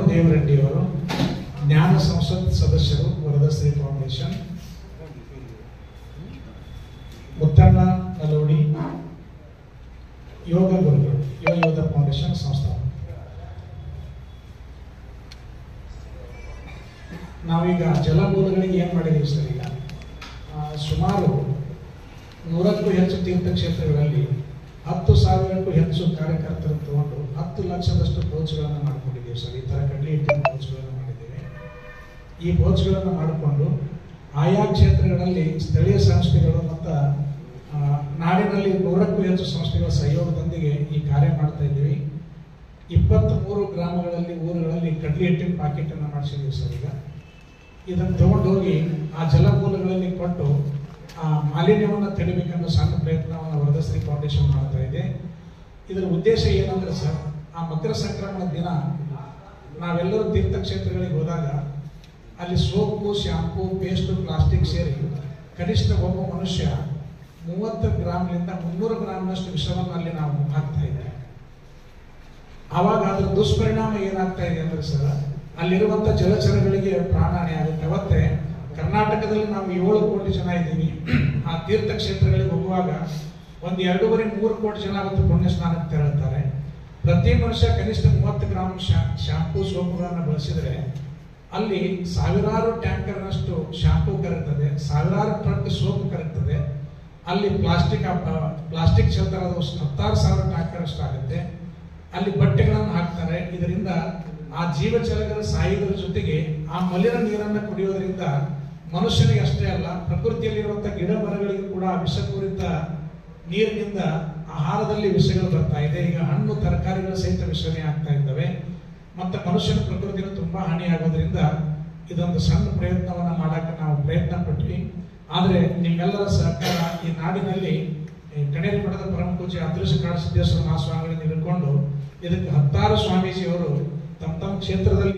ಅರುಣ್ ದೇವರೆಡ್ಡಿ ಅವರು, ಜ್ಞಾನ ಸಂಸತ್ ಸದಸ್ಯರು ವರದಶ್ರೀ ಫೌಂಡೇಶನ್, ಮುತ್ತಣ್ಣ ನಲೋಡಿ ಯೋಗ ಗುರುಗಳು, ಯೋಧ ಫೌಂಡೇಶನ್ ಸಂಸ್ಥಾಪಕ. ನಾವೀಗ ಜಲಮೂಲಗಳಿಗೆ ಏನ್ ಮಾಡಿದೀವಿ ಸರ್, ಈಗ ಸುಮಾರು 100ಕ್ಕೂ ಹೆಚ್ಚು ತೀರ್ಥಕ್ಷೇತ್ರಗಳಲ್ಲಿ 10,000ಕ್ಕೂ ಹೆಚ್ಚು ಕಾರ್ಯಕರ್ತರನ್ನು ತಗೊಂಡು 10 ಲಕ್ಷದಷ್ಟು ಪೋಚ್ಗಳನ್ನು ಮಾಡ್ಕೊಂಡಿದ್ದೀವಿ ಸರ್. ಈ ತರ ಕಡ್ಲಿ ಹಿಟ್ಟಿನ ಪೋಚ್ಗಳನ್ನು ಮಾಡಿದ್ದೇವೆ. ಈ ಪೋಚ್ಗಳನ್ನು ಮಾಡಿಕೊಂಡು ಆಯಾ ಕ್ಷೇತ್ರಗಳಲ್ಲಿ ಸ್ಥಳೀಯ ಸಂಸ್ಥೆಗಳು ಮತ್ತು ನಾಡಿನಲ್ಲಿ 100ಕ್ಕೂ ಹೆಚ್ಚು ಸಂಸ್ಥೆಗಳ ಸಹಯೋಗದೊಂದಿಗೆ ಈ ಕಾರ್ಯ ಮಾಡ್ತಾ ಇದ್ದೀವಿ. 23 ಗ್ರಾಮಗಳಲ್ಲಿ, ಊರುಗಳಲ್ಲಿ ಕಡ್ಲಿ ಹಿಟ್ಟಿನ ಪಾಕೆಟ್ ಅನ್ನು ಮಾಡಿಸಿದ್ದೀವಿ ಸರ್. ಈಗ ಇದನ್ನು ತಗೊಂಡೋಗಿ ಆ ಜಲಮೂಲಗಳಲ್ಲಿ ಕೊಟ್ಟು ಆ ಮಾಲಿನ್ಯವನ್ನು ತಡಿಬೇಕೆಂಬ ಸಣ್ಣ ಪ್ರಯತ್ನವನ್ನು ವರದಶ್ರೀ ಫೌಂಡೇಶನ್ ಮಾಡ್ತಾ ಇದೆ. ಇದರ ಉದ್ದೇಶ ಏನಂದ್ರೆ ಸರ್, ಆ ಮಕರ ಸಂಕ್ರಮಣ ದಿನ ನಾವೆಲ್ಲರೂ ತೀರ್ಥಕ್ಷೇತ್ರಗಳಿಗೆ ಹೋದಾಗ ಅಲ್ಲಿ ಸೋಪು, ಶಾಂಪೂ, ಪೇಸ್ಟು, ಪ್ಲಾಸ್ಟಿಕ್ ಸೇರಿ ಕನಿಷ್ಠ ಒಬ್ಬ ಮನುಷ್ಯ 30 ಗ್ರಾಮ್ನಿಂದ 300 ಗ್ರಾಮ್ನಷ್ಟು ವಿಷವನ್ನು ಅಲ್ಲಿ ನಾವು ಹಾಕ್ತಾ ಇದ್ದೇವೆ. ಆವಾಗ ಅದರ ದುಷ್ಪರಿಣಾಮ ಏನಾಗ್ತಾ ಇದೆ ಅಂದ್ರೆ ಸರ್, ಅಲ್ಲಿರುವಂತ ಜಲಚರಗಳಿಗೆ ಪ್ರಾಣಹಾನಿ ಆಗುತ್ತೆ. ಅವತ್ತೇ ಕರ್ನಾಟಕದಲ್ಲಿ ನಾವು 7 ಕೋಟಿ ಜನ ಇದ್ದೀವಿ. ಆ ತೀರ್ಥಕ್ಷೇತ್ರಗಳಿಗೆ ಹೋಗುವಾಗ ಒಂದು 2.5-3 ಕೋಟಿ ಜನ ಅವತ್ತು ಪುಣ್ಯ ಸ್ನಾನಕ್ಕೆ ತೆರಳುತ್ತಾರೆ. ಪ್ರತಿ ಮನುಷ್ಯ ಕನಿಷ್ಠ 30 ಗ್ರಾಮ್ ಶಾಂಪೂ, ಸೋಪುಗಳನ್ನು ಬಳಸಿದರೆ ಅಲ್ಲಿ ಸಾವಿರಾರು ಟ್ಯಾಂಕರ್ನಷ್ಟು ಶಾಂಪೂ ಕರಗ್ತದೆ, ಸಾವಿರಾರು ಟ್ರಕ್ ಸೋಪು ಕರಗ್ತದೆ. ಅಲ್ಲಿ ಪ್ಲಾಸ್ಟಿಕ್ ಶೆಲ್ಟರ್ ಅದು 16,000 ಟ್ಯಾಂಕರ್ ಅಷ್ಟು ಆಗುತ್ತೆ. ಅಲ್ಲಿ ಬಟ್ಟೆಗಳನ್ನು ಹಾಕ್ತಾರೆ. ಇದರಿಂದ ಆ ಜೀವಜಲಗಳ ಸಾಯುವುದರ ಜೊತೆಗೆ ಆ ಮಲಿನ ನೀರನ್ನು ಕುಡಿಯೋದ್ರಿಂದ ಮನುಷ್ಯನಿಗೆ ಅಷ್ಟೇ ಅಲ್ಲ, ಪ್ರಕೃತಿಯಲ್ಲಿರುವಂತಹ ಗಿಡ ಮರಗಳಿಗೂ ಕೂಡ ವಿಷಪೂರಿತ ನೀರಿನಿಂದ ಆಹಾರದಲ್ಲಿ ವಿಷಗಳು ಬರ್ತಾ ಇದೆ. ಈಗ ಹಣ್ಣು ತರಕಾರಿಗಳು ಸಹಿತ ವಿಷಮಯ ಆಗ್ತಾ ಇದ್ದಾವೆ. ಮತ್ತೆ ಮನುಷ್ಯನ ಪ್ರಕೃತಿಗೂ ತುಂಬಾ ಹಾನಿಯಾಗೋದ್ರಿಂದ ಇದೊಂದು ಸಣ್ಣ ಪ್ರಯತ್ನವನ್ನ ಮಾಡಕ್ಕೆ ನಾವು ಪ್ರಯತ್ನ ಪಟ್ವಿ. ಆದ್ರೆ ನಿಮ್ಮೆಲ್ಲರ ಸಹಕಾರ ಈ ನಾಡಿನಲ್ಲಿ ಕಣೇರಿ ಮಠದ ಪರಮ ಪೂಜ್ಯ ಅದೃಶ್ಯ ಕಾಡು ಸಿದ್ದೇಶ್ವರ ಮಹಾಸ್ವಾಮಿಗಳನ್ನು ಹಿಡ್ಕೊಂಡು ಇದಕ್ಕೆ 10 ಸ್ವಾಮೀಜಿಯವರು ತಮ್ಮ ಕ್ಷೇತ್ರದಲ್ಲಿ